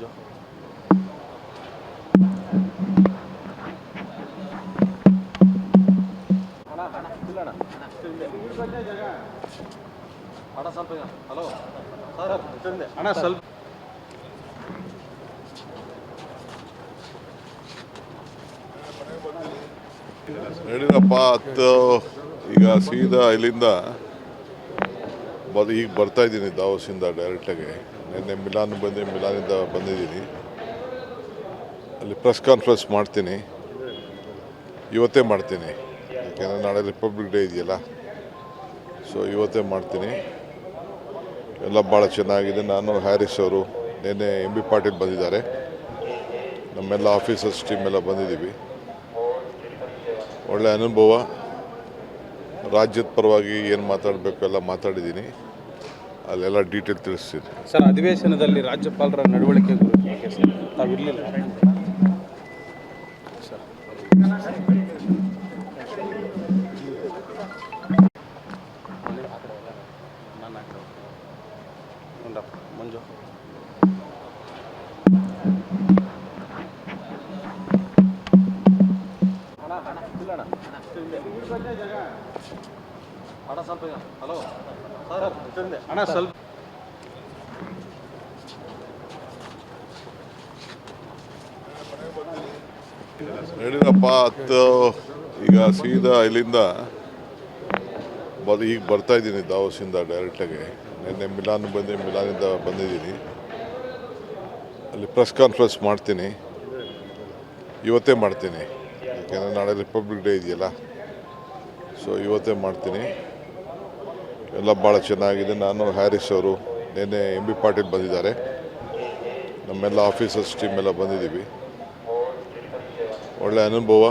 ಮಂಜು. Hello ಅಣ್ಣ ಸ್ವಲ್ಪ ಹೇಳಿದಪ್ಪ ಹತ್ತು ಈಗ ಸೀದಾ ಇಲ್ಲಿಂದ ಈಗ ಬರ್ತಾ ಇದ್ದೀನಿ ದಾವಸಿಂದ ಡೈರೆಕ್ಟಾಗಿ. ನಿನ್ನೆ ಮಿಲಾನಿಂದ ಬಂದಿದ್ದೀನಿ. ಅಲ್ಲಿ ಪ್ರೆಸ್ ಕಾನ್ಫರೆನ್ಸ್ ಮಾಡ್ತೀನಿ, ಇವತ್ತೇ ಮಾಡ್ತೀನಿ, ಯಾಕೆಂದರೆ ನಾಳೆ ರಿಪಬ್ಲಿಕ್ ಡೇ ಇದೆಯಲ್ಲ. ಸೊ ಇವತ್ತೇ ಮಾಡ್ತೀನಿ. ಎಲ್ಲ ಭಾಳ ಚೆನ್ನಾಗಿದೆ. ನಾನು ಹ್ಯಾರಿಸ್ ಅವರು ನಿನ್ನೆ ಎಂ ಬಿ ಪಾಟೀಲ್ ಬಂದಿದ್ದಾರೆ, ನಮ್ಮೆಲ್ಲ ಆಫೀಸರ್ಸ್ ಟೀಮ್ ಎಲ್ಲ ಬಂದಿದ್ದೀವಿ. ಒಳ್ಳೆ ಅನುಭವ. ರಾಜ್ಯದ ಪರವಾಗಿ ಏನು ಮಾತಾಡಬೇಕು ಎಲ್ಲ ಮಾತಾಡಿದ್ದೀನಿ, ಅಲ್ಲೆಲ್ಲ ಡೀಟೇಲ್ ತಿಳಿಸ್ತೀನಿ. ಸರ್, ಅಧಿವೇಶನದಲ್ಲಿ ರಾಜ್ಯಪಾಲರ ನಡವಳಿಕೆ ತಾವಿರಲಿಲ್ಲ ಸರ್. ಮಂಜು. ಹಲೋ ಅಣ್ಣ ಸ್ವಲ್ಪ ಹೇಳಿದಪ್ಪ ಹತ್ತು ಈಗ ಸೀದಾ ಇಲ್ಲಿಂದ ಈಗ ಬರ್ತಾ ಇದ್ದೀನಿ ದಾವಸಿಂದ ಡೈರೆಕ್ಟಾಗಿ. ನಿನ್ನೆ ಮಿಲಾನಿಂದ ಬಂದಿದ್ದೀನಿ. ಅಲ್ಲಿ ಪ್ರೆಸ್ ಕಾನ್ಫರೆನ್ಸ್ ಮಾಡ್ತೀನಿ, ಇವತ್ತೇ ಮಾಡ್ತೀನಿ, ಯಾಕೆಂದರೆ ನಾಳೆ ರಿಪಬ್ಲಿಕ್ ಡೇ ಇದೆಯಲ್ಲ. ಸೊ ಇವತ್ತೇ ಮಾಡ್ತೀನಿ. ಎಲ್ಲ ಭಾಳ ಚೆನ್ನಾಗಿದೆ. ನಾನು ಹ್ಯಾರಿಸ್ ಅವರು ನಿನ್ನೆ ಎಂ ಬಿ ಪಾಟೀಲ್ ಬಂದಿದ್ದಾರೆ, ನಮ್ಮೆಲ್ಲ ಆಫೀಸರ್ಸ್ ಟೀಮ್ ಎಲ್ಲ ಬಂದಿದ್ದೀವಿ. ಒಳ್ಳೆ ಅನುಭವ.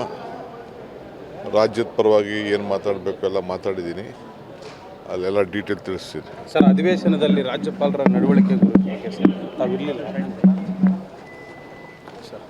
ರಾಜ್ಯದ ಪರವಾಗಿ ಏನು ಮಾತಾಡಬೇಕು ಎಲ್ಲ ಮಾತಾಡಿದ್ದೀನಿ, ಅಲ್ಲೆಲ್ಲ ಡೀಟೇಲ್ ತಿಳಿಸ್ತೀನಿ. ಸರ್, ಅಧಿವೇಶನದಲ್ಲಿ ರಾಜ್ಯಪಾಲರ ನಡವಳಿಕೆ ತಾವಿರಲಿಲ್ಲ ಸರ್.